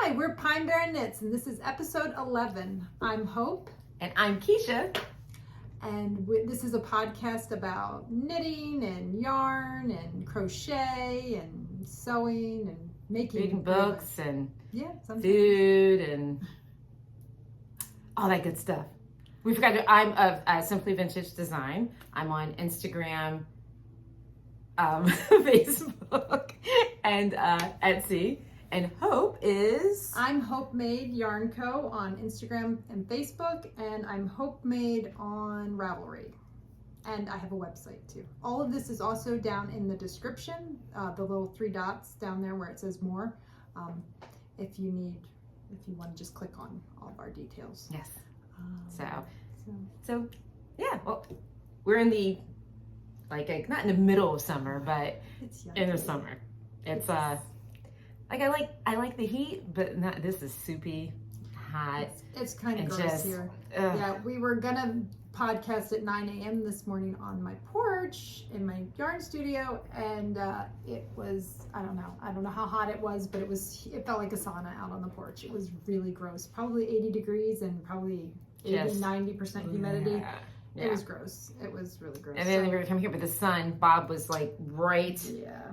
Hi, we're Pine Barren Knits, and this is episode 11. I'm Hope. And I'm Kiesha. And this is a podcast about knitting and yarn and crochet and sewing and reading books and food and all that good stuff. We forgot to, I'm of Simply Vintage Design. I'm on Instagram, Facebook, and Etsy. And Hope is... I'm hopemadeyarnco on Instagram and Facebook, and I'm hopemade on Ravelry. And I have a website too. All of this is also down in the description, the little 3 dots down there where it says more. If you want to just click on all of our details. Yes. So yeah. Well, we're in the not in the middle of summer, but it's in the summer. It's I like the heat, but not. This is soupy hot. It's kind of gross here. Yeah, we were gonna podcast at 9 a.m. this morning on my porch in my yarn studio, and it was I don't know how hot it was, but it felt like a sauna out on the porch. It was really gross, probably 80 degrees and probably 90% humidity. Yeah. It was gross. It was really gross. And then we were coming here, but the sun, Bob was like right. Yeah.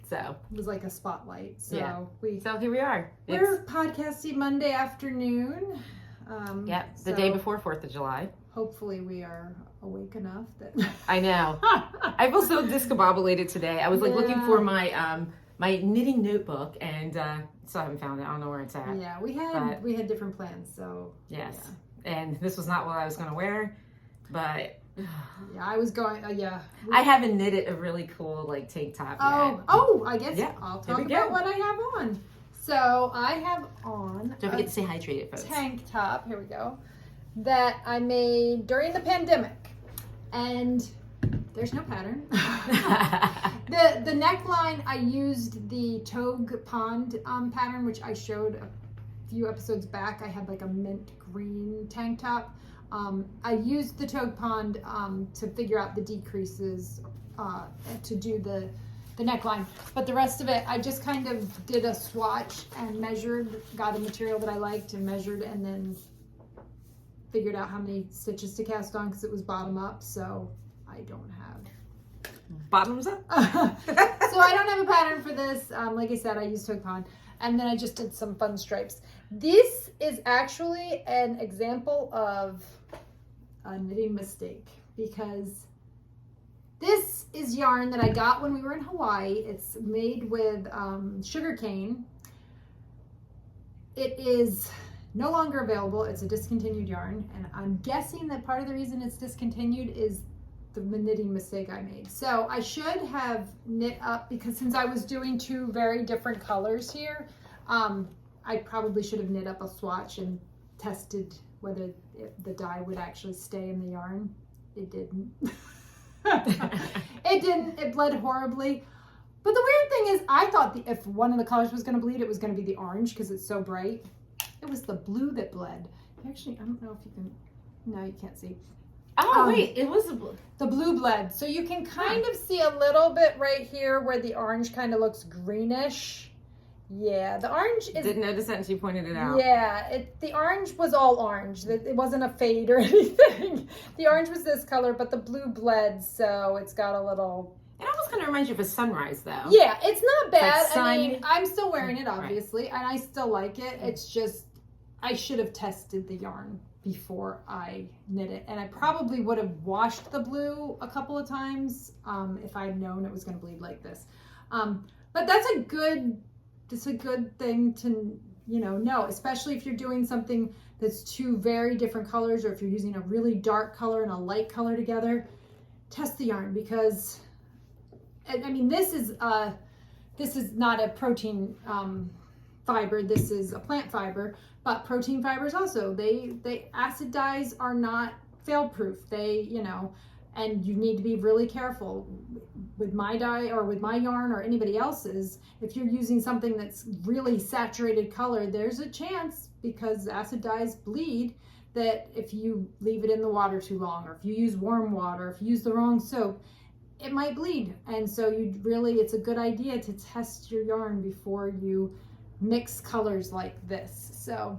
So it was like a spotlight. So so here we are. We're podcasting Monday afternoon. The day before 4th of July. Hopefully we are awake enough that I know. I feel so discombobulated today. I was looking for my my knitting notebook and still haven't found it. I don't know where it's at. Yeah, we had different plans, so yes. Yeah. And this was not what I was going to wear, but yeah, I was going. I haven't knitted a really cool tank top yet. I guess I'll talk about what I have on. So I have on. Don't forget to stay hydrated, folks. Tank top. Here we go. That I made during the pandemic, and there's no pattern. The neckline, I used the Togue Pond pattern, which I showed a few episodes back. I had like a mint green tank top. I used the Togue Pond to figure out the decreases to do the neckline, but the rest of it I just kind of did a swatch and measured, got a material that I liked and measured, and then figured out how many stitches to cast on because it was bottom up, so I don't have bottoms up. So I don't have a pattern for this. Like I said, I used Togue Pond, and then I just did some fun stripes. This is actually an example of a knitting mistake because this is yarn that I got when we were in Hawaii. It's made with sugarcane. It is no longer available. It's a discontinued yarn, and I'm guessing that part of the reason it's discontinued is the knitting mistake I made. So I should have knit up, because since I was doing 2 very different colors here, I probably should have knit up a swatch and tested whether the dye would actually stay in the yarn. It didn't. It didn't. It bled horribly. But the weird thing is, I thought if one of the colors was going to bleed, it was going to be the orange because it's so bright. It was the blue that bled. Actually, I don't know if you can. No, you can't see. Oh, wait, it was the blue. The blue bled. So you can kind of see a little bit right here where the orange kind of looks greenish. Yeah, the orange is... Didn't notice that until you pointed it out. Yeah, the orange was all orange. It wasn't a fade or anything. The orange was this color, but the blue bled, so it's got a little... It almost kind of reminds you of a sunrise, though. Yeah, it's not bad. Like I mean, I'm still wearing it, obviously, and I still like it. It's just, I should have tested the yarn before I knit it, and I probably would have washed the blue a couple of times if I had known it was going to bleed like this. But that's a good thing to know, especially if you're doing something that's 2 very different colors, or if you're using a really dark color and a light color together. Test the yarn, because I mean, this is not a protein fiber. This is a plant fiber, but protein fibers also, they acid dyes are not fail proof. And you need to be really careful with my dye or with my yarn or anybody else's. If you're using something that's really saturated color, there's a chance, because acid dyes bleed, that if you leave it in the water too long, or if you use warm water, if you use the wrong soap, it might bleed. And so it's a good idea to test your yarn before you mix colors like this. So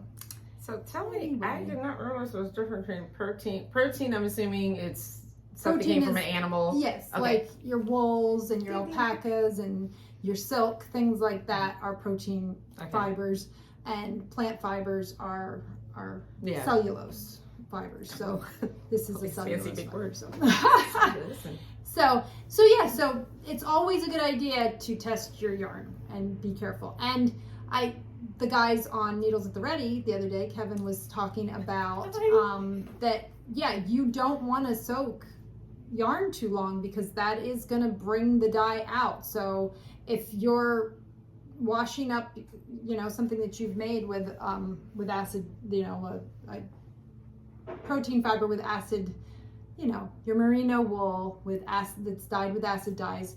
tell me, anyway. I did not realize there was difference between protein. Protein, I'm assuming it's something Protein came from an animal. Yes, Okay. like your wools and your alpacas and your silk, things like that are protein fibers, and plant fibers are cellulose fibers. So this is a cellulose big fiber. word. So it's always a good idea to test your yarn and be careful. And the guys on Needles at the Ready the other day, Kevin was talking about that you don't want to soak yarn too long because that is going to bring the dye out. So if you're washing up, something that you've made with acid, a protein fiber with acid, your merino wool with acid that's dyed with acid dyes,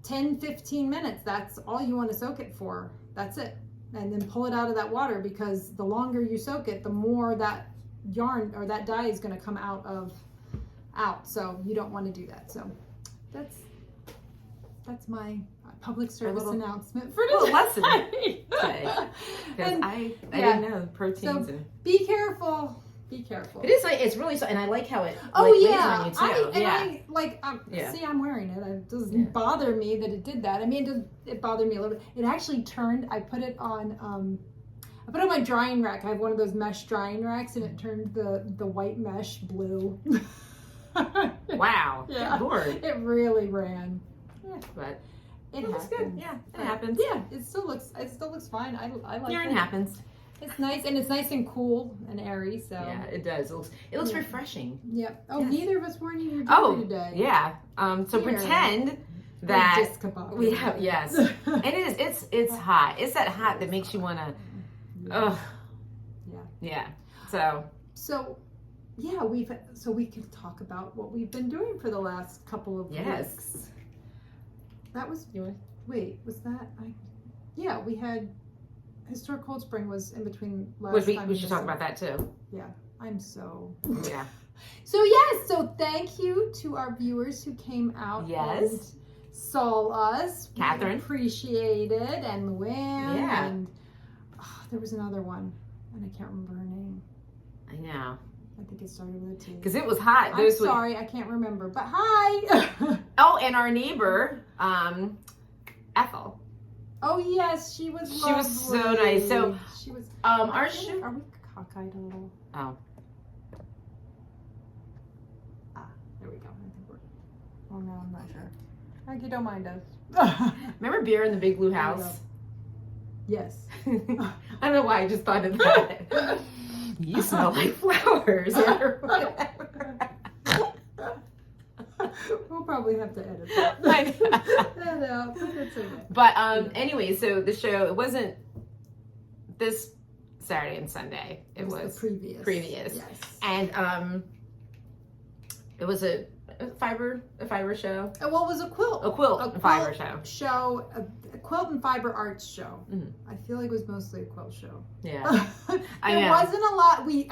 10-15 minutes, that's all you want to soak it for. That's it. And then pull it out of that water, because the longer you soak it, the more that yarn or that dye is going to come out. So you don't want to do that. So that's my public service announcement for today. Lesson today. Because I didn't know the proteins. So be careful. Be careful. It is it's really and I like how it lays on you too. See, I'm wearing it. It doesn't bother me that it did that. I mean, it bothered me a little bit. It actually turned. I put it on my drying rack. I have one of those mesh drying racks, and it turned the white mesh blue. Wow. Yeah. Lord. It really ran. Yeah. But it looks good. Yeah, it happens. Yeah, it still looks fine. I like yarn it. happens. It's nice, and it's nice and cool and airy. So yeah, it does. It looks refreshing. Yep. Oh, neither of us wore any of your jewelry today. Yeah. So pretend that we have and it's hot. It's that hot that makes you want to. Yeah. So we could talk about what we've been doing for the last couple of weeks. That was was that we had Historic Cold Spring was in between last time. We should talk about that too. Yeah, I'm so yeah. So thank you to our viewers who came out and saw us. Catherine, we appreciate it, and Luann, and there was another one, and I can't remember her name. I know. I think it started with a T. Because it was hot. I'm sorry, I can't remember. But hi. Oh, and our neighbor, Ethel. Oh yes, she was lovely. She was so nice. So she was. Are we cockeyed a little? Oh. There we go. I think we're. Oh no, I'm not sure. Maggie, don't mind us. Remember Beer in the Big Blue House? Yes. I don't know why I just thought of that. You smell like flowers or whatever. We'll probably have to edit that. That out. That's okay. But anyway, so the show, it wasn't this Saturday and Sunday. It was the previous. Yes. And it was a fiber show. Well, it was a quilt and fiber show. A quilt and fiber arts show. Mm-hmm. I feel like it was mostly a quilt show. Yeah. There wasn't a lot. We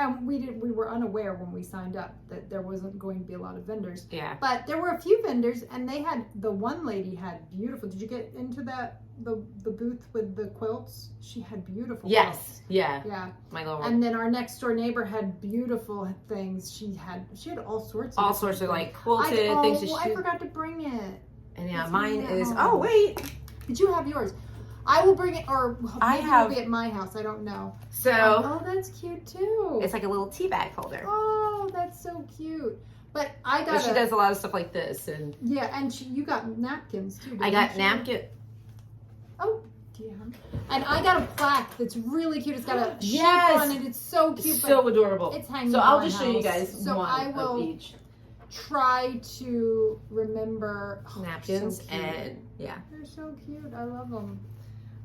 were unaware when we signed up that there wasn't going to be a lot of vendors. Yeah. But there were a few vendors, and the one lady had beautiful. Did you get into the booth with the quilts? She had beautiful quilts. Yeah. My little. And then our next door neighbor had beautiful things. She had all sorts of like quilted things. I forgot to bring it. And mine is. Oh wait. Did you have yours? I will bring it, or maybe it'll be at my house. I don't know. So. Oh, that's cute too. It's like a little tea bag holder. Oh, that's so cute. But I got. But she does a lot of stuff like this, and. Yeah, and you got napkins too. I got napkin. Oh. Yeah. And I got a plaque that's really cute. It's got a shape on it. It's so cute. So adorable. It's hanging. So I'll just show you guys one of each. Try to remember napkins and they're so cute. I love them.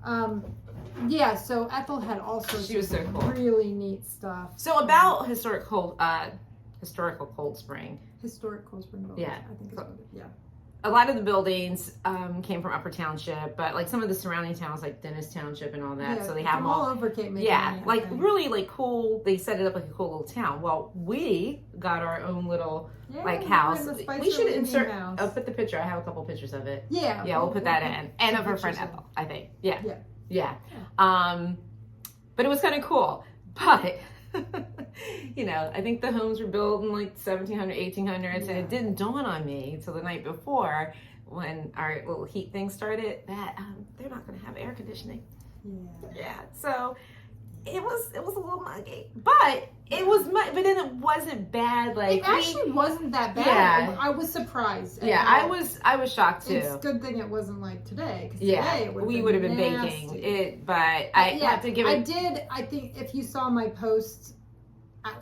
So Ethel had all sorts of really neat stuff. So about historical Cold Spring. Historic Cold Spring building. Yeah. I think it's what it, a lot of the buildings came from Upper Township, but like some of the surrounding towns, like Dennis Township and all that. So they have them all over Cape May. Really cool. They set it up like a cool little town. Well, we got our own little house. We should insert. I'll put the picture. I have a couple pictures of it. Yeah, we'll put that in, and of her friend Ethel, I think. Yeah. Yeah. But it was kind of cool. But, you know, I think the homes were built in like 1700, 1800s, and it didn't dawn on me until the night before when our little heat thing started that they're not going to have air conditioning. Yeah. So it was a little muggy, but it was but then it wasn't bad. Like, it actually wasn't that bad. Yeah. I was surprised. Yeah, I was shocked too. It's a good thing it wasn't like today. Cause yeah, today we would have been baking it, but I have to give it. I think if you saw my post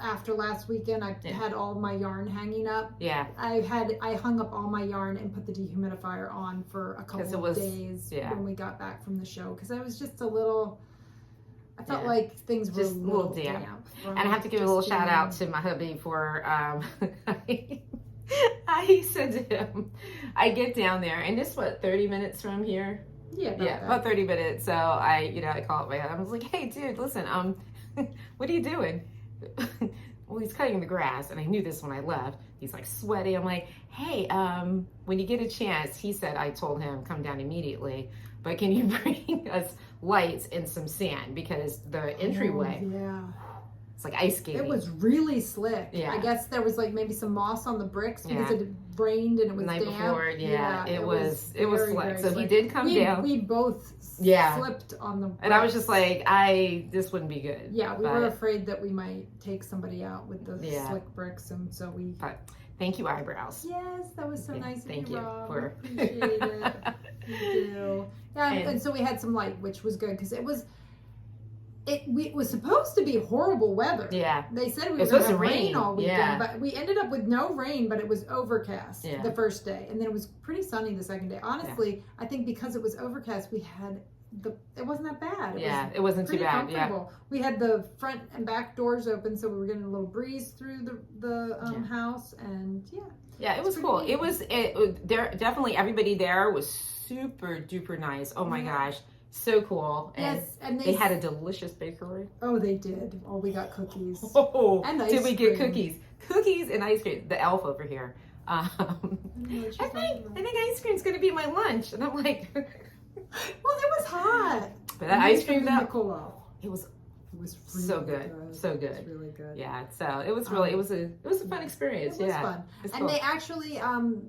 after last weekend, I had all my yarn hanging up. Yeah, I hung up all my yarn and put the dehumidifier on for a couple of days when we got back from the show, because I was just a little. I felt like things were just a little damp. And I have to give a little shout out to my hubby for, I said to him, I get down there, and it's 30 minutes from here? Yeah, about 30 minutes. So I call up my husband. I was like, hey, dude, listen, what are you doing? Well, he's cutting the grass, and I knew this when I left. He's like sweaty. I'm like, hey, when you get a chance, he said, I told him, come down immediately, but can you bring us lights and some sand, because the entryway, it's like ice skating. It was really slick. Yeah. I guess there was like maybe some moss on the bricks because it rained and it was the night damp. before. It was slick. So slick. He did come down. We both slipped on the bricks. And I was just like, this wouldn't be good. Yeah, we were afraid that we might take somebody out with the slick bricks, and so we. But thank you, eyebrows. Yes, that was so nice of you, Rob. for Appreciate it. You do. Yeah, and so we had some light, which was good because it was supposed to be horrible weather. Yeah. They said we were going to have rain all weekend, but we ended up with no rain, but it was overcast the first day, and then it was pretty sunny the second day. Honestly, I think because it was overcast, we had it wasn't that bad. It wasn't too bad. Yeah. We had the front and back doors open, so we were getting a little breeze through the house, and it was cool. Neat. There definitely everybody there was super duper nice. Oh my gosh, so cool. And and they had a delicious bakery. Oh, they did. Oh, we got cookies. Oh, and ice did we cream. get cookies and ice cream? The elf over here. I think ice cream's gonna be my lunch, and I'm like, well, it was hot. But that ice cream though, it was really so good. So good. It was really good. Yeah. So it was really it was a fun experience. It was fun. And cool. They actually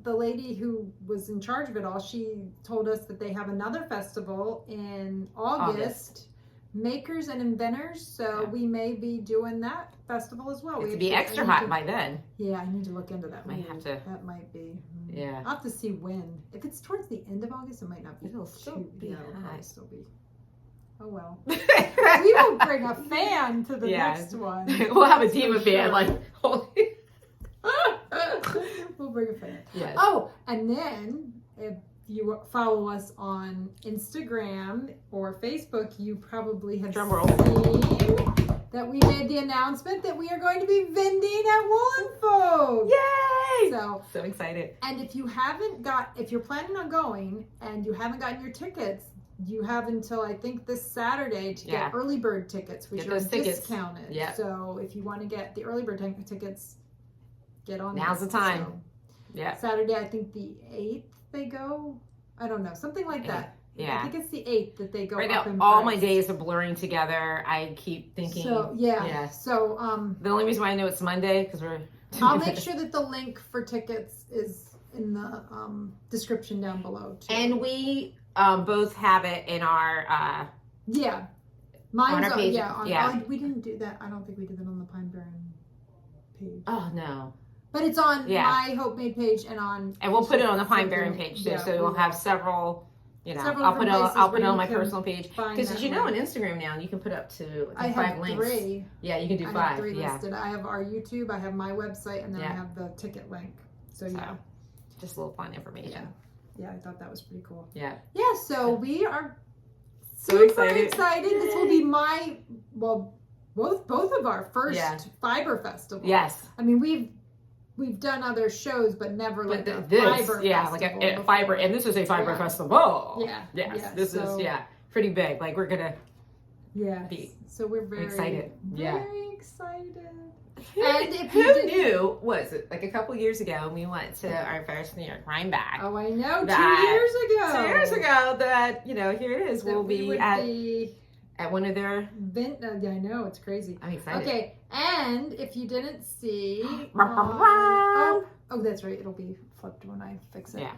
the lady who was in charge of it all, she told us that they have another festival in August. Makers and Inventors, so we may be doing that festival as well. It'll be extra hot by then. Yeah, I need to look into that. That might be. Yeah. I'll have to see when. If it's towards the end of August, it might not be. It'll still be hot. It'll still be. Oh well. We will bring a fan to the next one. We'll have a team of fan, like. We'll bring a fan. Yes. Oh, and then if you follow us on Instagram or Facebook, you probably have seen that we made the announcement that we are going to be vending at Woolen Folk. Yay! So excited. And if you're planning on going and you haven't gotten your tickets, you have until I think this Saturday to get early bird tickets, which are discounted. Yeah. So if you want to get the early bird tickets, get on. Now's the time. So, Saturday, I think the 8th they go. I don't know, something like that. Yeah. I think it's the 8th that they go. Right up now, in all price. my days are blurring together. I keep thinking. So So the only reason why I know it's Monday because we're. I'll make sure that the link for tickets is in the description down below too. And we both have it in our. Mine's on our page. We didn't do that. I don't think we did that on the Pine Barren page. Oh no. But it's on my Homemade page and on. And we'll put it on the Pine Barren page too, so we'll have several. I'll put it on my personal page because as you know on Instagram now you can put up to 5 links. 3. Yeah, you can do 5. I have 3 listed. I have our YouTube, I have my website, and then I have the ticket link. So just a little fun information. Yeah, I thought that was pretty cool. Yeah. Yeah. So we are so excited. This will be both of our first fiber festival. Yes. I mean we've done other shows, but never fiber festival. A fiber, and this is a fiber festival. Yeah. Yes, this is pretty big. Like we're gonna. Yeah. So we're very excited. Very excited. And if who you knew, was it like a couple years ago, we went to our first New York Rhinebeck. Oh, I know, 2 that- years ago. 2 years ago that, you know, here it is. That We'll we would be at one of their... Yeah, I know, it's crazy. I'm excited. Okay, and if you didn't see... Oh, that's right, it'll be flipped when I fix it. Yeah.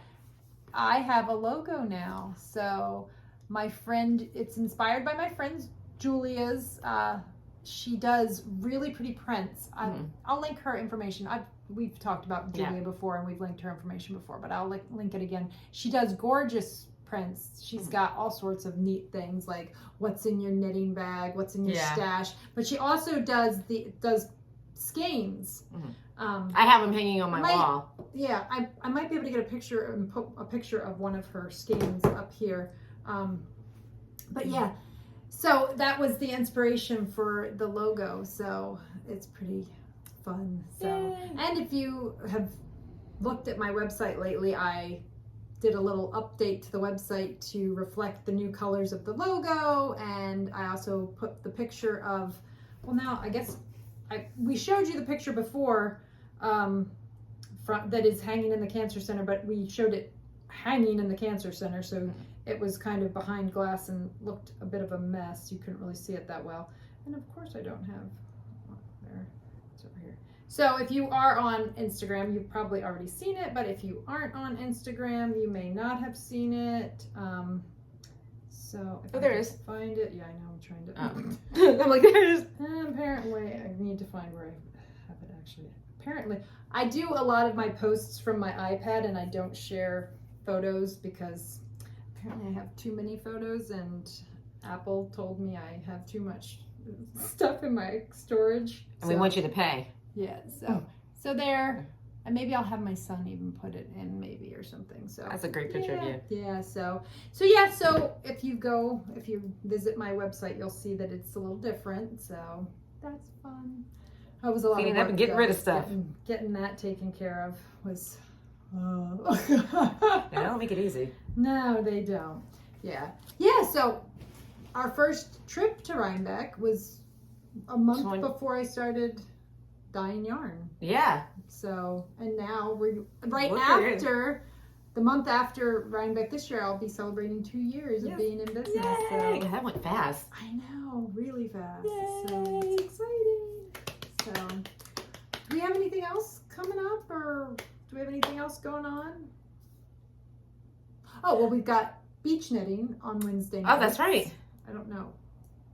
I have a logo now. So my friend, it's inspired by my friend Julia's. She does really pretty prints. I'll link her information. We've talked about Julia before, and we've linked her information before, but I'll link it again. She does gorgeous prints. She's got all sorts of neat things, like what's in your knitting bag, what's in your stash. But she also does skeins. I have them hanging on my wall. Yeah, I might be able to get a picture and put a picture of one of her skeins up here. But yeah, so that was the inspiration for the logo. So it's pretty fun. So, and if you have looked at my website lately, I did a little update to the website to reflect the new colors of the logo, and I also put the picture of, well, now I guess we showed you the picture before that is hanging in the Cancer Center, but we showed it hanging in the Cancer Center, so it was kind of behind glass and looked a bit of a mess. You couldn't really see it that well. And of course I don't have, there, it's over here. So if you are on Instagram, you've probably already seen it, but if you aren't on Instagram, you may not have seen it. So if there is. Find it. Yeah, I know, I'm trying I'm to. like, there's... Apparently, I need to find where I have it actually. Apparently, I do a lot of my posts from my iPad, and I don't share photos because apparently I have too many photos, and Apple told me I have too much stuff in my storage. And we want you to pay. Yeah, so there, and maybe I'll have my son even put it in, maybe, or something. So that's a great picture of you. Yeah, so if you visit my website, you'll see that it's a little different. So that's fun. That was a lot Cleaning of work, up and getting rid of stuff. Getting that taken care of was. They don't make it easy. No, they don't. Yeah. So our first trip to Rhinebeck was a month before I started dyeing yarn. Yeah. So, and now we're the month after Rhinebeck this year, I'll be celebrating 2 years of being in business. Yay. So That went fast. I know, really fast. Yay. So it's exciting. So, do we have anything else coming up, or do we have anything else going on? Oh, well, we've got beach knitting on Wednesday night. Oh, that's right. I don't know.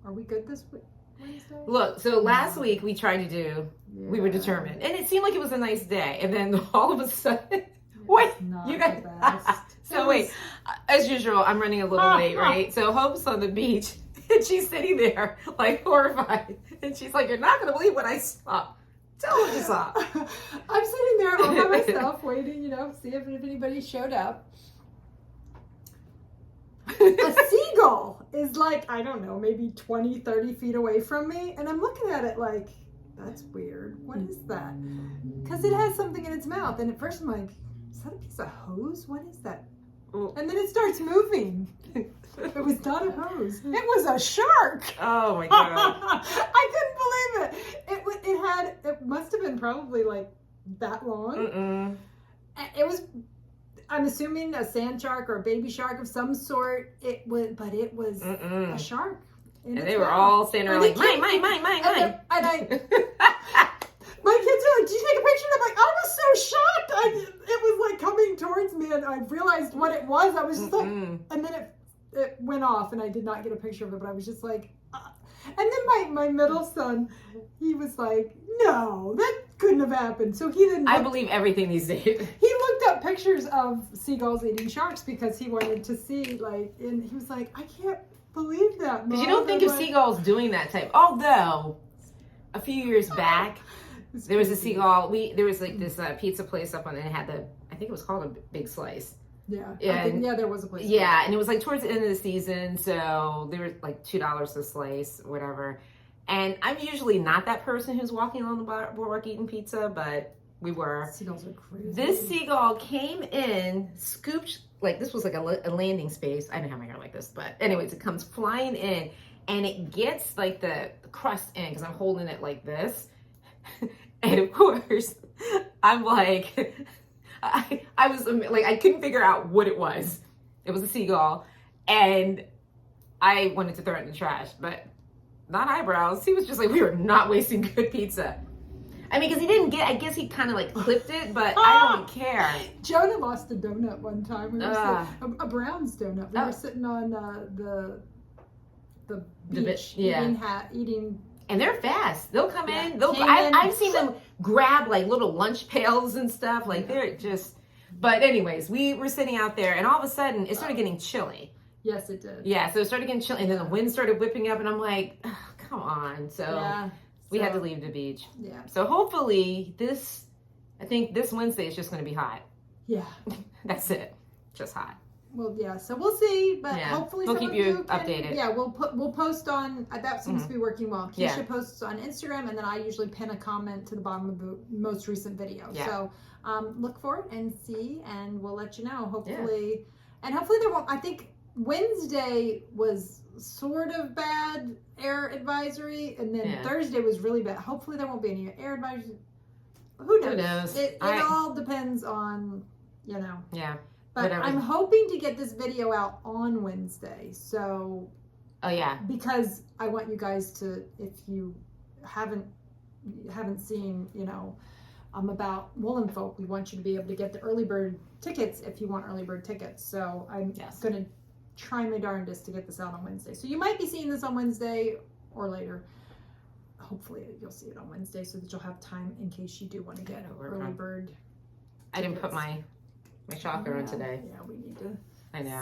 Are we good this week? Wednesday? Look, so last week we tried to do, we were determined, and it seemed like it was a nice day, and then all of a sudden, wait, you guys, so wait, as usual, I'm running a little late, right? So Hope's on the beach, and she's sitting there, like, horrified, and she's like, you're not going to believe what I saw. Tell what you saw. I'm sitting there all by myself, waiting, see if anybody showed up. A seagull is like, I don't know, maybe 20, 30 feet away from me. And I'm looking at it like, that's weird. What is that? Because it has something in its mouth. And at first I'm like, is that a piece of hose? What is that? And then it starts moving. It was not a hose. It was a shark. Oh my God. I couldn't believe it. It must have been probably like that long. It was, I'm assuming, a sand shark or a baby shark of some sort. It was a shark. And they were all standing there like, mine. And my kids were like, did you take a picture? And I'm like, I was so shocked. It was like coming towards me, and I realized what it was. I was just like, and then it went off, and I did not get a picture of it, but I was just like, And then my middle son, he was like, no, that couldn't have happened. So he didn't. I believe everything these days. He looked up pictures of seagulls eating sharks because he wanted to see, and he was like, I can't believe that, Mom. Because you don't think of seagulls doing that type. Although, a few years back, there was a seagull. There was like this pizza place up on it. It had I think it was called a Big Slice. Yeah. There was a place. Yeah, and it was like towards the end of the season, so they were like $2 a slice, whatever. And I'm usually not that person who's walking along the boardwalk eating pizza, but we were. Seagulls are crazy. This seagull came in, scooped, like this was like a landing space. I didn't have my hair like this, but anyways, it comes flying in, and it gets like the crust in because I'm holding it like this. And of course, I'm like, I was like, I couldn't figure out what it was. It was a seagull, and I wanted to throw it in the trash, but not eyebrows. He was just like, we were not wasting good pizza. I mean, because he didn't get, I guess he kind of like clipped it, but I don't care. Jonah lost a donut one time. We were a Brown's donut. We were sitting on the beach eating. And they're fast. They'll come in. I've seen them grab like little lunch pails and stuff. Like they're just, but anyways, we were sitting out there and all of a sudden it started getting chilly. Yes, it did. Yeah, so it started getting chilly and then the wind started whipping up and I'm like, oh, come on. So we had to leave the beach. Yeah. So hopefully I think this Wednesday is just going to be hot. Yeah. That's it. Just hot. Well, yeah, so we'll see, but hopefully we'll keep you updated. Yeah, we'll post on, that seems to be working well. Kiesha posts on Instagram, and then I usually pin a comment to the bottom of the most recent video. Yeah. So look for it and see, and we'll let you know, hopefully. And hopefully there won't, I think Wednesday was sort of bad air advisory, and then Thursday was really bad. Hopefully there won't be any air advisory. Who knows? Who knows? It all depends on, Yeah. But whatever. I'm hoping to get this video out on Wednesday. So, because I want you guys to, if you haven't seen, about Woolen Folk, we want you to be able to get the early bird tickets if you want early bird tickets. So I'm going to try my darndest to get this out on Wednesday. So you might be seeing this on Wednesday or later. Hopefully you'll see it on Wednesday so that you'll have time in case you do want to get early bird tickets. I didn't put my shocker on today. Yeah, we need to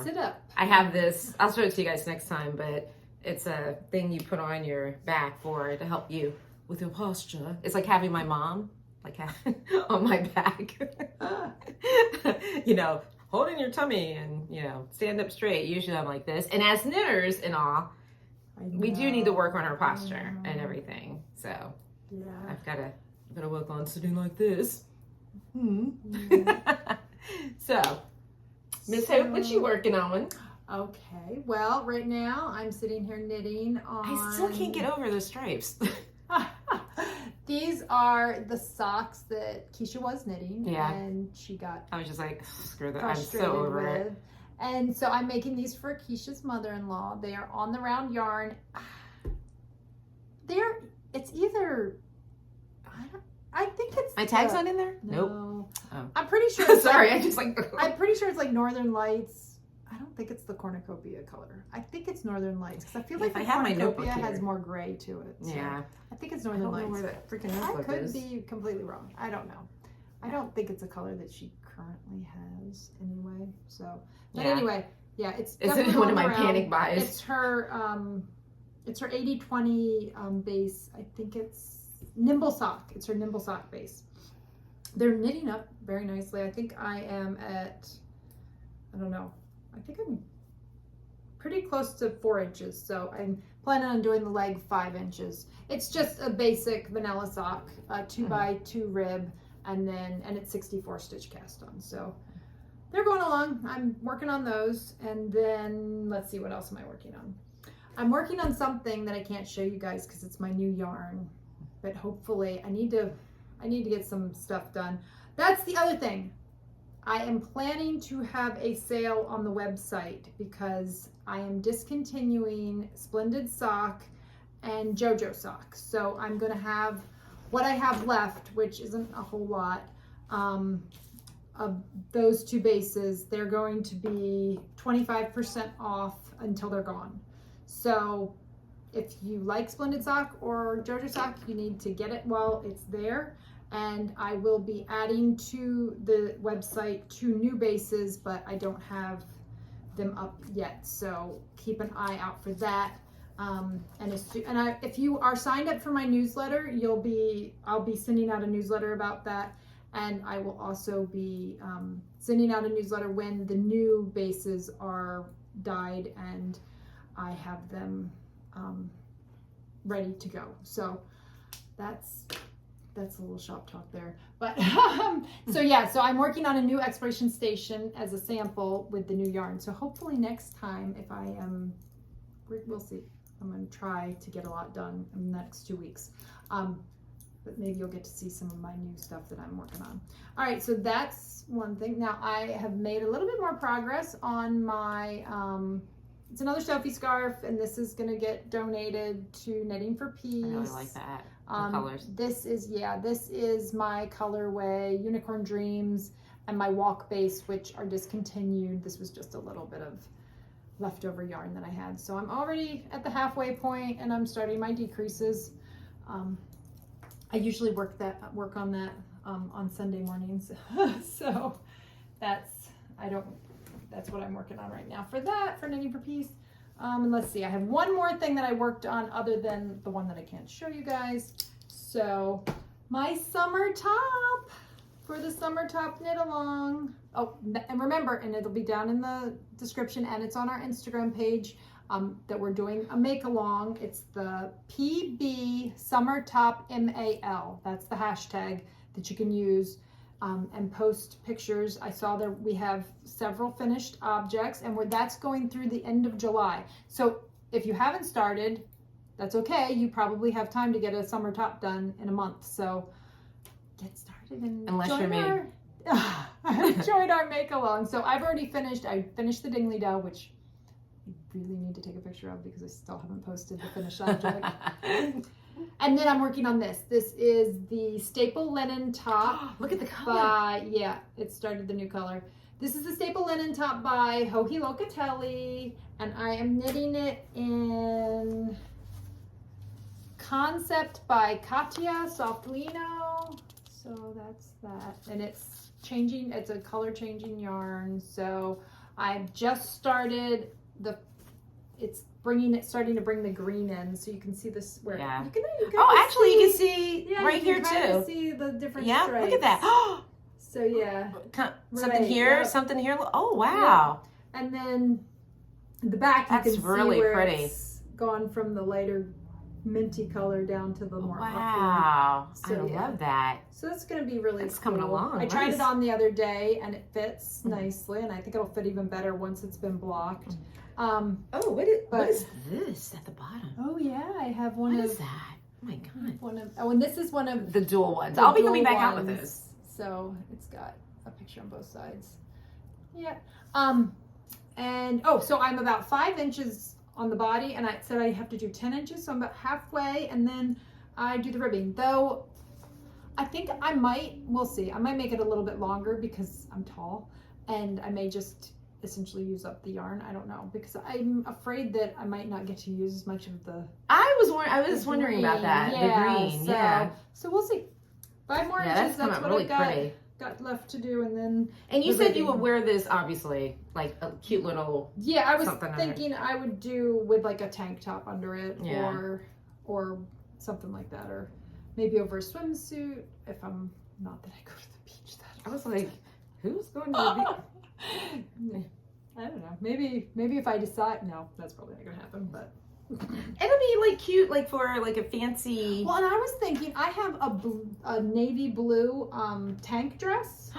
sit up. I have this, I'll show it to you guys next time, but it's a thing you put on your back to help you with your posture. It's like having my mom on my back. Holding your tummy and, stand up straight. Usually I'm like this. And as knitters and all, we do need to work on our posture and everything. So I've got to work on sitting like this. So, Miss Hope, what you working on? Okay, well, right now I'm sitting here knitting on... I still can't get over the stripes. These are the socks that Kiesha was knitting, and she got... I was just like, screw that, I'm so over it. And so I'm making these for Kiesha's mother-in-law. They are on the round yarn. It's either... I think it's... My tag's not in there? No. Nope. Oh. I'm pretty sure it's sorry, I'm pretty sure it's like Northern Lights. I don't think it's the cornucopia color. I think it's Northern Lights because I feel like the cornucopia has more gray to it. So I think it's Northern Lights. I don't know where that freaking notebook is. I could be completely wrong. I don't know. I don't think it's a color that she currently has anyway. So, but anyway, it's one of my panic buys. It's her 80-20 base. I think it's Nimble Sock. It's her Nimble Sock base. They're knitting up very nicely. I think I am at, I don't know, I think I'm pretty close to 4 inches. So I'm planning on doing the leg 5 inches. It's just a basic vanilla sock, 2x2 rib, and it's 64 stitch cast on. So they're going along. I'm working on those. And then let's see, what else am I working on? I'm working on something that I can't show you guys because it's my new yarn. But hopefully I need to get some stuff done. That's the other thing. I am planning to have a sale on the website because I am discontinuing Splendid Sock and JoJo Sock. So I'm going to have what I have left, which isn't a whole lot, of those two bases. They're going to be 25% off until they're gone. So if you like Splendid Sock or JoJo Sock, you need to get it while it's there. And I will be adding to the website 2 new bases, but I don't have them up yet. So keep an eye out for that. If you are signed up for my newsletter, I'll be sending out a newsletter about that. And I will also be sending out a newsletter when the new bases are dyed and I have them ready to go. So that's a little shop talk there. But so I'm working on a new exploration station as a sample with the new yarn. So hopefully next time, if I am, we'll see. I'm going to try to get a lot done in the next 2 weeks. But maybe you'll get to see some of my new stuff that I'm working on. All right, so that's one thing. Now I have made a little bit more progress on my, it's another Sophie scarf, and this is going to get donated to Knitting for Peace. I really like that. The colors. This is my colorway, Unicorn Dreams, and my walk base, which are discontinued. This was just a little bit of leftover yarn that I had. So I'm already at the halfway point, and I'm starting my decreases. I usually work on that on Sunday mornings. So that's what I'm working on right now for Knitting for Peace. And let's see, I have one more thing that I worked on other than the one that I can't show you guys. So my summer top for the summer top knit along. Oh, and remember, and it'll be down in the description, and it's on our Instagram page, that we're doing a make along. It's the PB Summer Top MAL. That's the hashtag that you can use and post pictures. I saw that we have several finished objects, and that's going through the end of July. So if you haven't started, that's okay. You probably have time to get a summer top done in a month. So get started and join our make along. So I've already finished. I finished the Dingley Dell, which I really need to take a picture of because I still haven't posted the finished object. And then I'm working on this. This is the staple linen top. Look at the color. It started the new color. This is the staple linen top by Locatelli, and I am knitting it in Concept by Katia, soft lino. So that's that, and it's changing. It's a color changing yarn. So I've just started starting to bring the green in, so you can see this where you can actually you can see right here too. See the different stripes. Look at that. So yeah, something here, something here. Oh wow! Yeah. And then the back, you can really see where pretty. It's gone from the lighter minty color down to the more wow. So, I love that. So that's going to be really It's cool. coming along. I tried it on the other day, and it fits nicely, and I think it'll fit even better once it's been blocked. What is this at the bottom? Oh yeah, I have one. What is that? Oh my god. And this is one of the dual ones. I'll be coming back out with this. So it's got a picture on both sides. Yeah. And so I'm about 5 inches on the body, and I said I have to do 10 inches, so I'm about halfway, and then I do the ribbing. Though I think we'll see. I might make it a little bit longer because I'm tall, and I may just essentially use up the yarn. I don't know, because I'm afraid that I might not get to use as much of the I was wondering about that. Yeah, the green. So we'll see. 5 more inches. That's what really I got left to do, and then. And you said you would wear this, obviously, like a cute little. Yeah, I was thinking I would do with like a tank top under it, or something like that, or maybe over a swimsuit if I'm not that I go to the beach. I was like, who's going to the beach? I don't know. Maybe if I decide. No, that's probably not gonna happen. But it'll be like cute, like for like a fancy. Well, and I was thinking I have a navy blue tank dress.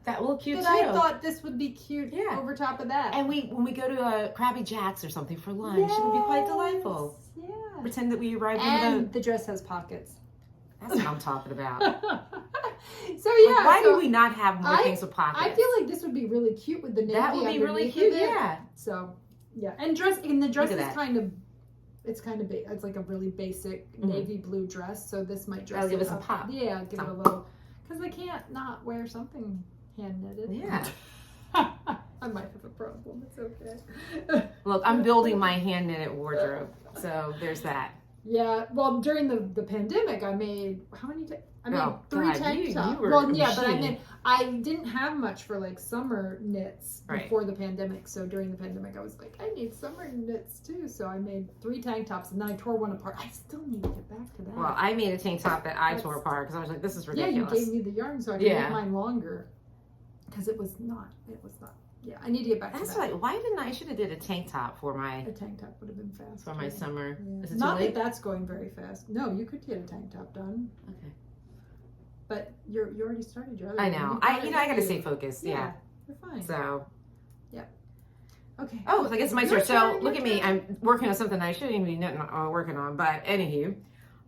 That will look cute too. I thought this would be cute over top of that. And when we go to a Krabby Jack's or something for lunch, it'll be quite delightful. Yeah. Pretend that we arrived in the dress has pockets. That's what I'm talking about. So yeah, like, why do we not have more things with pockets? I feel like this would be really cute with the navy. That would be really cute. Yeah. So yeah, and the dress is kind of it's like a really basic navy blue dress. So this might dress. That'll give us a pop. Yeah, give it a little, because I can't not wear something hand knitted. Yeah. I might have a problem. It's okay. Look, I'm building my hand knitted wardrobe, so there's that. Yeah, well, during the pandemic, I made I made 3 tank tops. But I didn't have much for like summer knits before the pandemic. So during the pandemic, I was like, I need summer knits too. So I made 3 tank tops, and then I tore one apart. I still need to get back to that. Well, I made a tank top that I tore apart because I was like, this is ridiculous. Yeah, you gave me the yarn so I could make mine longer, because it was not. Yeah, I need to get back to that. That's like, why didn't I should have did a tank top for my. A tank top would have been fast. For my summer. Yeah. Is it not too late? that that's going very fast. No, you could get a tank top done. Okay. But you already started your other I know. one. I got to stay focused. Yeah. You're fine. So. Yeah. Okay. Oh, I guess it's my Your turn. So turn, look your at me. turn. I'm working on something I shouldn't even be working on. But anywho,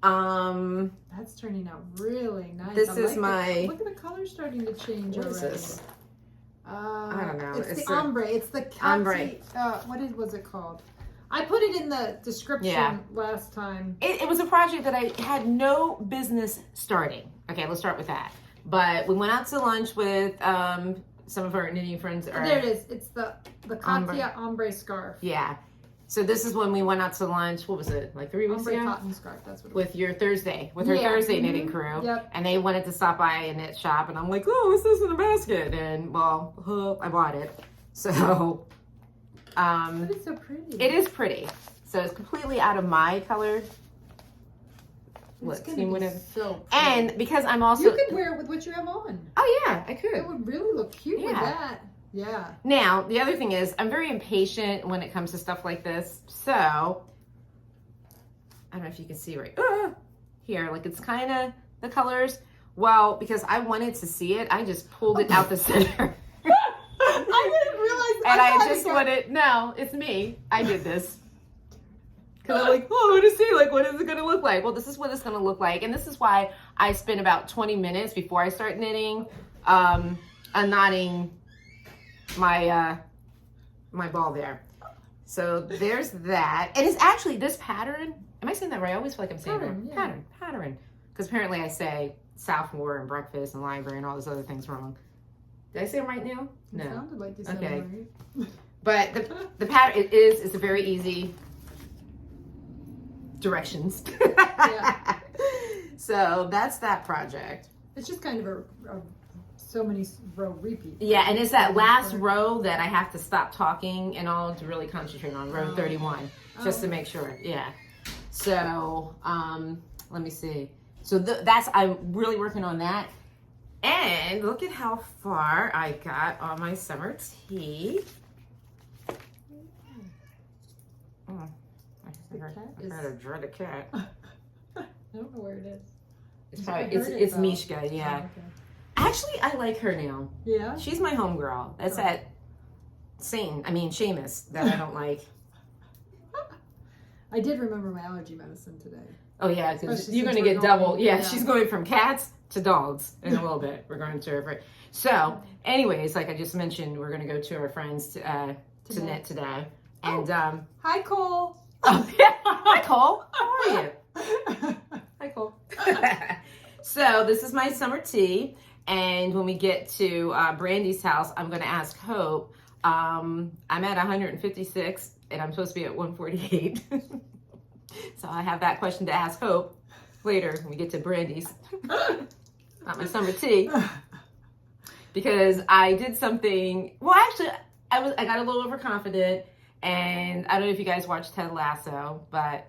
That's turning out really nice. This I is like look at the color starting to change what already. is this? I don't know. It's the ombre. It's the ombre. What was it called? I put it in the description last time. It was a project that I had no business starting. Okay, let's start with that. But we went out to lunch with some of our knitting friends. There it is. It's the Katia ombre scarf. Yeah. So this is when we went out to lunch. What was it? Like 3 weeks Ombre ago? cotton scarf. That's what it with your Thursday, with her Thursday knitting crew. Yep. And they wanted to stop by a knit shop. And I'm like, oh, what's this in a basket? And well, I bought it. So, But it's so pretty. it is pretty. So it's completely out of my color. It's gonna be so pretty. And because I'm also... You could wear it with what you have on. Oh yeah, I could. It would really look cute with that. Yeah. Now, the other thing is, I'm very impatient when it comes to stuff like this. So, I don't know if you can see right here. Like, it's kind of the colors. Well, because I wanted to see it, I just pulled it out the center. I didn't realize And I just wanted... No, it's me. I did this. Because I'm like, oh, I want to see, like, what is it going to look like? Well, this is what it's going to look like. And this is why I spend about 20 minutes before I start knitting, unknotting my my ball there. So there's that. And it's actually this pattern. Am I saying that right? I always feel like I'm saying pattern. Because apparently I say sophomore and breakfast and library and all those other things wrong. Did I say them right now? No. It sounded like you said it right. But the pattern it's a very easy directions. Yeah. So that's that project. It's just kind of a so many row repeat. Yeah, and it's that last row that I have to stop talking and all to really concentrate on, row 31, just to make sure. Yeah. So let me see. So that's I'm really working on that. And look at how far I got on my summer tea. Oh, I heard a dread a cat. I don't know where it is. It's probably it's Mishka, yeah. Oh, okay. Actually, I like her now. Yeah. She's my homegirl. That's that Seamus that I don't like. I did remember my allergy medicine today. Oh yeah, because you're going to get double. Yeah, she's going from cats to dogs in a little bit. We're going to her. So, anyways, like I just mentioned, we're going to go to our friends to knit today. And hi, Cole. Oh, yeah. Hi, Cole. How are you? Hi, Cole. So this is my summer tea. And when we get to Brandy's house, I'm going to ask Hope. I'm at 156 and I'm supposed to be at 148. So I have that question to ask Hope later when we get to Brandy's. Not my summer tea. Because I did something, well actually I got a little overconfident, and I don't know if you guys watch Ted Lasso, but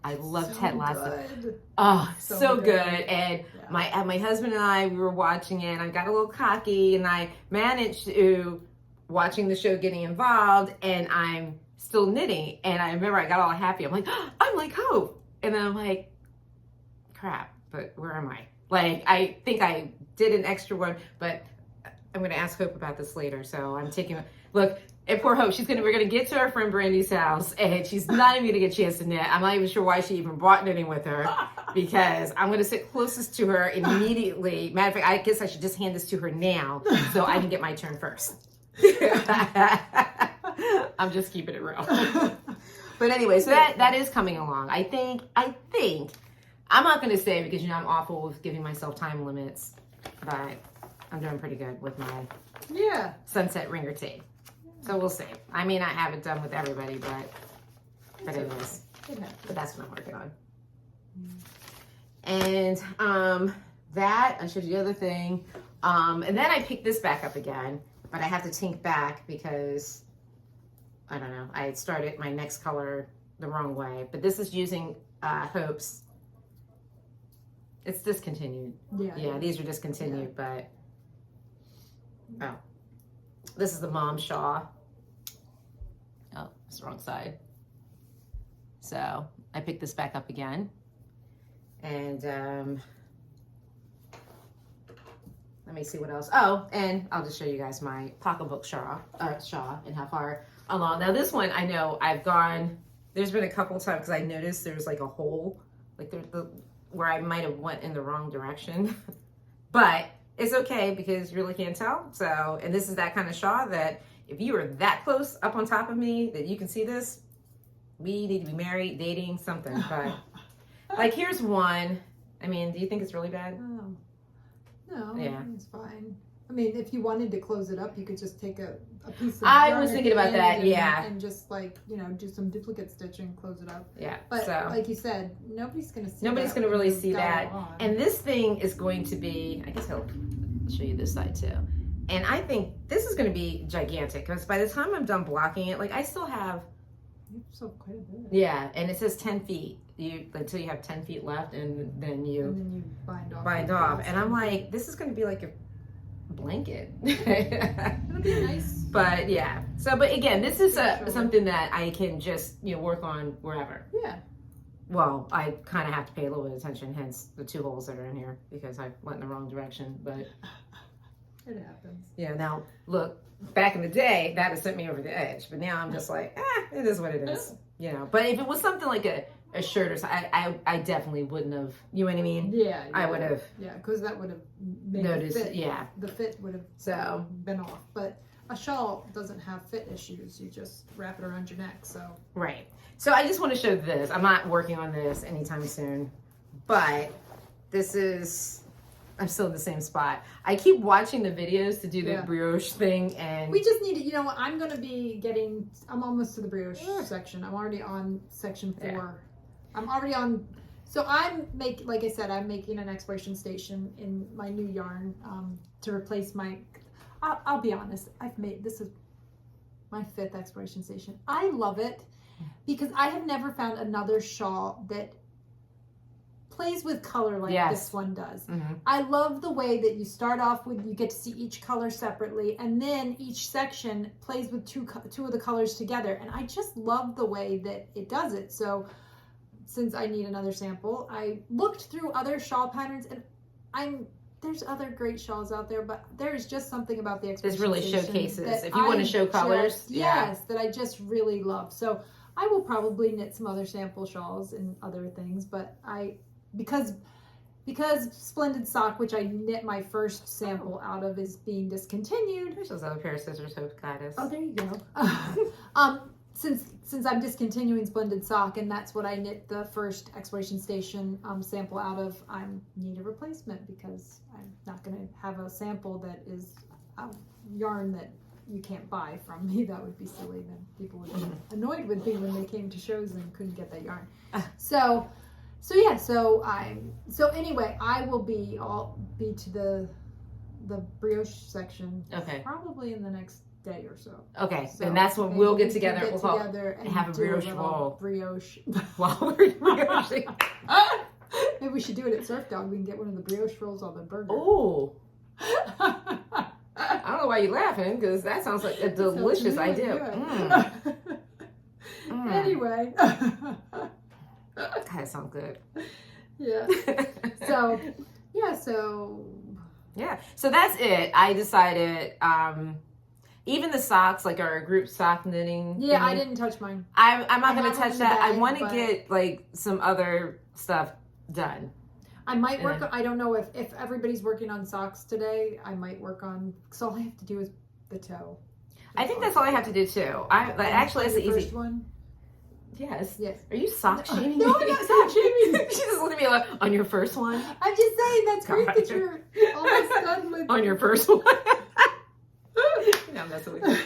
I love Ted Lasso. Good. Oh, so good. And my husband and I, we were watching it, and I got a little cocky, and I managed to, watching the show, getting involved, and I'm still knitting. And I remember I got all happy. I'm like, oh, I'm like Hope. And then I'm like, crap, but where am I? Like, I think I did an extra one, but I'm going to ask Hope about this later. So I'm taking, look, and poor Hope, we're going to get to our friend Brandy's house, and she's not even going to get a chance to knit. I'm not even sure why she even brought knitting with her, because I'm going to sit closest to her immediately. Matter of fact, I guess I should just hand this to her now so I can get my turn first. I'm just keeping it real. But anyway, so that is coming along. I think, I'm not going to say, because, I'm awful with giving myself time limits, but I'm doing pretty good with my sunset ringer tea. So we'll see. I may not have it done with everybody, but anyways. But that's what I'm working on. And that, I showed you the other thing. And then I picked this back up again, but I have to tink back because, I don't know, I started my next color the wrong way. But this is using Hope's. It's discontinued. Yeah, these are discontinued, but, oh. This is the mom shawl. Oh, it's the wrong side. So I picked this back up again. And let me see what else. Oh, and I'll just show you guys my pocketbook shawl and how far along. Now this one, I know there's been a couple times because I noticed there's like a hole, like where I might have went in the wrong direction. But it's okay because you really can't tell. So, and this is that kind of shawl that if you are that close up on top of me that you can see this, we need to be married, dating, something. But like here's one. I mean, do you think it's really bad? Oh. No, Yeah. it's fine. I mean, if you wanted to close it up, you could just take a piece of I yarn was at thinking the about end that, yeah. and just like, do some duplicate stitching, close it up. Yeah. But so like you said, nobody's going to see nobody's that going to when really you've see got that. it on. And this thing is going to be, I guess I'll show you this side too. And I think this is going to be gigantic because by the time I'm done blocking it, like I still have. You have so quite a bit. Yeah, and it says 10 feet. Until you have 10 feet left, and then you bind off. And I'm like, this is going to be like a blanket. It'll be nice. But yeah. So, but again, this is something that I can just work on wherever. Yeah. Well, I kind of have to pay a little bit of attention, hence the 2 holes that are in here because I went in the wrong direction. But it happens. Yeah. Now look, back in the day, that has sent me over the edge. But now I'm just like, it is what it is. But if it was something like a shirt or something, I definitely wouldn't have. You know what I mean? Yeah. I would have. Yeah, because that would have made noticed. the fit. Yeah. The fit would have been off. But a shawl doesn't have fit issues. You just wrap it around your neck. So. Right. So I just want to show this. I'm not working on this anytime soon, but this is. I'm still in the same spot. I keep watching the videos to do the brioche thing, and we just need to. You know what? I'm going to be I'm almost to the brioche section. I'm already on section 4. Yeah. I'm already on. So like I said, I'm making an exploration station in my new yarn to replace my. I'll be honest. This is my 5th exploration station. I love it because I have never found another shawl that plays with color like this one does. Mm-hmm. I love the way that you start off with, you get to see each color separately, and then each section plays with two of the colors together. And I just love the way that it does it. So since I need another sample, I looked through other shawl patterns, and there's other great shawls out there, but there's just something about the this really showcases. If you want to show colors, that I just really love. So I will probably knit some other sample shawls and other things, but because Splendid Sock, which I knit my first sample out of, is being discontinued. There's those other pair of scissors Hope got us. Oh, there you go. Since I'm discontinuing Splendid Sock, and that's what I knit the first exploration station sample out of, I need a replacement because I'm not going to have a sample that is yarn that you can't buy from me. That would be silly. Then people would be annoyed with me when they came to shows and couldn't get that yarn. So anyway, I will be to the brioche section. Okay. Probably in the next day or so. Okay, so and that's when we'll get together. We'll together and have a brioche roll. Brioche. While we're brioching. Maybe we should do it at Surf Dog. We can get one of the brioche rolls on the burger. Oh. I don't know why you're laughing, because that sounds like a delicious idea. Anyway. That sounds good. Yeah. So that's it. I decided, even the socks, like our group sock knitting. Yeah, thing, I didn't touch mine. I'm not going to touch that. I want to get like some other stuff done. I might work. I don't know if everybody's working on socks today. I might work on. So all I have to do is the toe. I think that's all I have to do too. Actually, it's the easy one. Yes. Yes. Are you sock shaming? No, I'm not sock shaming. She just looked at me like, on your first one? I'm just saying that's great that you're almost done with. On your first one? No, I'm messing with you.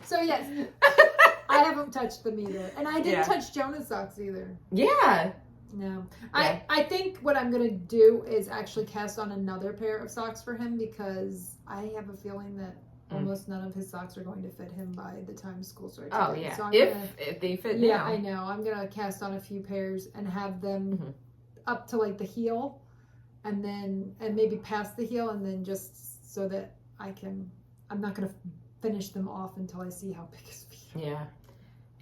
So yes, I haven't touched them either, and I didn't touch Jonah's socks either. Yeah. No. Yeah. I think what I'm gonna do is actually cast on another pair of socks for him, because I have a feeling that almost none of his socks are going to fit him by the time school starts. Oh yeah, so if they fit now. Yeah, I know. I'm gonna cast on a few pairs and have them up to like the heel, and maybe past the heel, and then just so that I'm not gonna finish them off until I see how big his feet are. Yeah.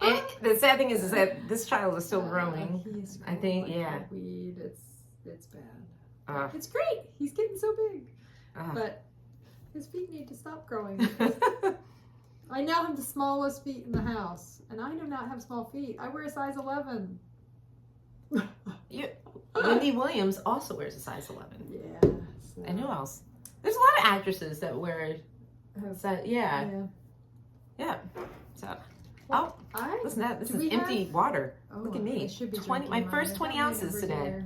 And the sad thing is that this child is still growing. He's growing, I think, like weed. It's bad. It's great. He's getting so big, but his feet need to stop growing. I now have the smallest feet in the house, and I do not have small feet. I wear a size 11. Wendy Williams also wears a size 11. Yeah. So. And who else? There's a lot of actresses that wear. Yeah. So. Oh, listen to that. This is empty water. Look at me. My first 20 ounces today.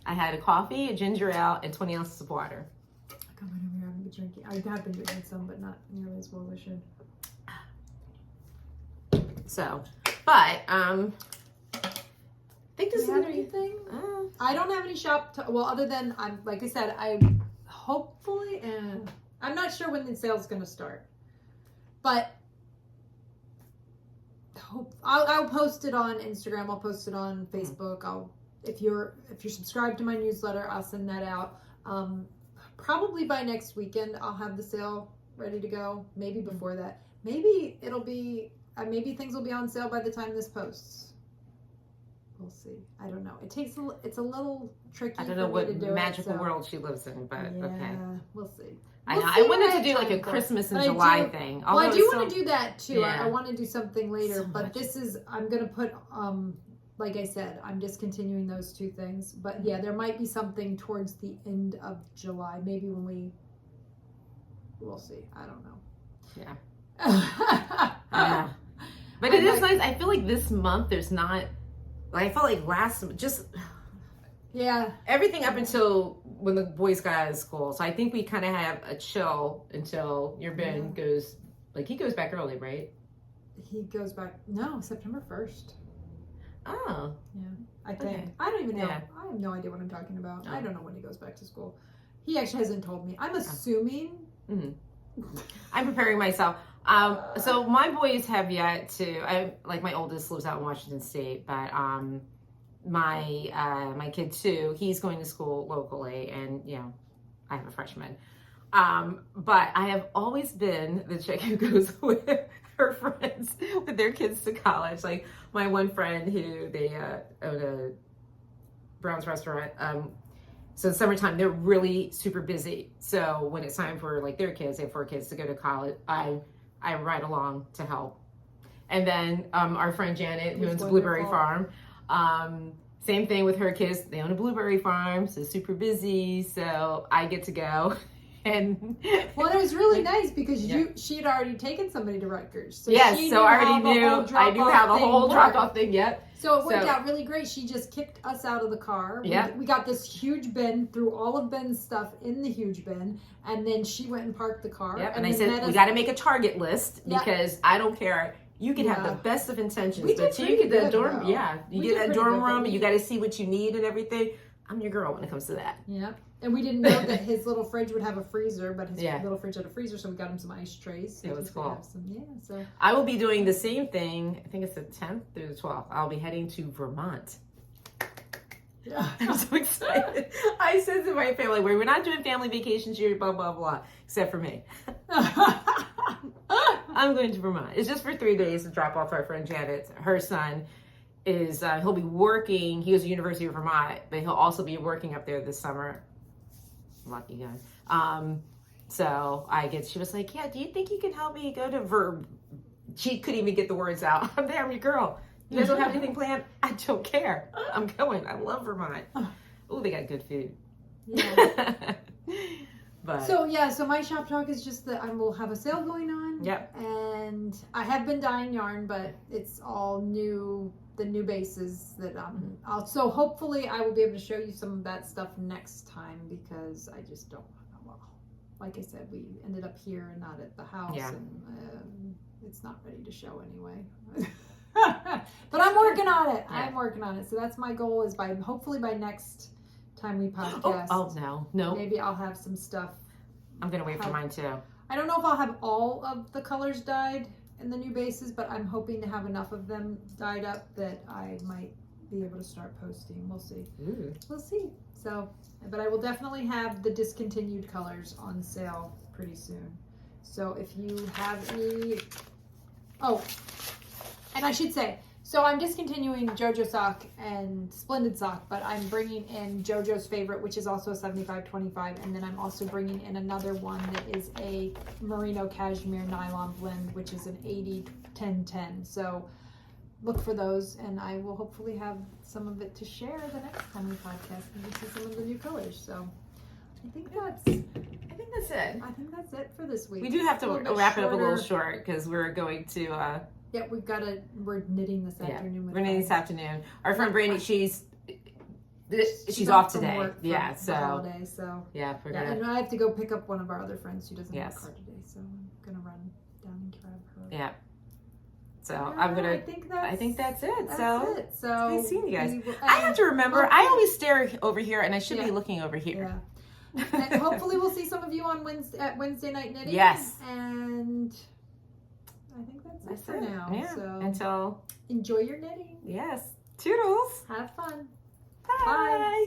I had a coffee, a ginger ale, and 20 ounces of water. I haven't been drinking. I have been drinking some, but not nearly as well as I should. So, but I think this is anything. I don't have any other than like I said, hopefully, I'm not sure when the sale's going to start, but I'll post it on Instagram. I'll post it on Facebook. If you're subscribed to my newsletter, I'll send that out. Probably by next weekend, I'll have the sale ready to go. Maybe before that. Maybe it'll be. Maybe things will be on sale by the time this posts. We'll see. I don't know. It's a little tricky. I don't know what magical world she lives in, but okay. We'll see. I wanted to do like a Christmas in July thing. Well, I do want to do that too. Yeah. I want to do something later, but I'm going to put, like I said, I'm discontinuing those two things. But yeah, there might be something towards the end of July. Maybe we'll see. I don't know. Yeah. Yeah. But it is nice. I feel like this month there's not, I felt like everything up until when the boys got out of school. So I think we kind of have a chill until your Ben goes, he goes back early, right? He goes back, September 1st. Oh. Yeah, I think. Okay. I don't even know. Yeah. I have no idea what I'm talking about. Oh. I don't know when he goes back to school. He actually hasn't told me. I'm assuming. Mm-hmm. I'm preparing myself. So my boys have yet to, my oldest lives out in Washington State, but my kid too, he's going to school locally, and I have a freshman. But I have always been the chick who goes with her friends with their kids to college. Like my one friend who they own a Brown's restaurant. So in summertime, they're really super busy. So when it's time for their kids, they have 4 kids to go to college, I ride along to help. And then our friend Janet, who owns a blueberry farm, same thing with her kids. They own a blueberry farm, so super busy. So I get to go. And well, it was really nice because she had already taken somebody to Rutgers. So I already knew how the whole drop-off thing. Yep. So it worked out really great. She just kicked us out of the car. We got this huge bin, threw all of Ben's stuff in the huge bin, and then she went and parked the car. Yep. And I said, we got to make a target list because I don't care. You can have the best of intentions, but you get that dorm. You get that dorm room, and you got to see what you need and everything. I'm your girl when it comes to that. Yeah. And we didn't know that his little fridge would have a freezer, but his little fridge had a freezer, so we got him some ice trays. So it was cool. So I will be doing the same thing. I think it's the 10th through the 12th. I'll be heading to Vermont. Yeah. I'm so excited. I said to my family, we're not doing family vacations here, blah, blah, blah, except for me. I'm going to Vermont. It's just for 3 days to drop off our friend Janet. Her son is, he'll be working. He goes to the University of Vermont, but he'll also be working up there this summer. Lucky guy. So she was like, do you think you can help me go to she couldn't even get the words out. I'm there, I'm your girl. You guys don't have anything planned? I don't care. I'm going. I love Vermont. Oh, they got good food. Yeah. But so my shop talk is just that I will have a sale going on. Yep. And I have been dyeing yarn, but it's all new. The new bases that so hopefully I will be able to show you some of that stuff next time because I just don't know. Well, like I said, we ended up here and not at the house, and it's not ready to show anyway. But I'm working on it. I'm working on it. So that's my goal is hopefully by next time we podcast. Oh no. Maybe I'll have some stuff. I'm gonna wait for mine too. I don't know if I'll have all of the colors dyed in the new bases, but I'm hoping to have enough of them dyed up that I might be able to start posting. We'll see. Ooh. We'll see. So, but I will definitely have the discontinued colors on sale pretty soon. So if you have any, and I should say, So I'm discontinuing JoJo sock and Splendid sock, but I'm bringing in JoJo's favorite, which is also a 75-25, and then I'm also bringing in another one that is a merino cashmere nylon blend, which is an 80-10-10. So look for those, and I will hopefully have some of it to share the next time we podcast and you see some of the new colors. So I think that's it. I think that's it for this week. We do have to wrap it up a little shorter. short because we're going to. Yeah, we're knitting this afternoon. With we're knitting Ed. this afternoon. Our friend Brandy, she's She's off from today. work for Yeah, the so holiday, so yeah, we're yeah, gonna. and I have to go pick up one of our other friends who doesn't have Yes. a car today, so I'm gonna run down and grab her. Yeah. So Yeah, I'm gonna. I think that's it. That's So it. So nice seeing you guys. we will- I have to remember. hopefully- I always stare over here, and I should be Yeah. looking over here. Yeah. And hopefully we'll see some of you on Wednesday night knitting. Yes. And I think that's it for now. Yeah. So Until enjoy your knitting. yes. Toodles. Have fun. Bye. Bye.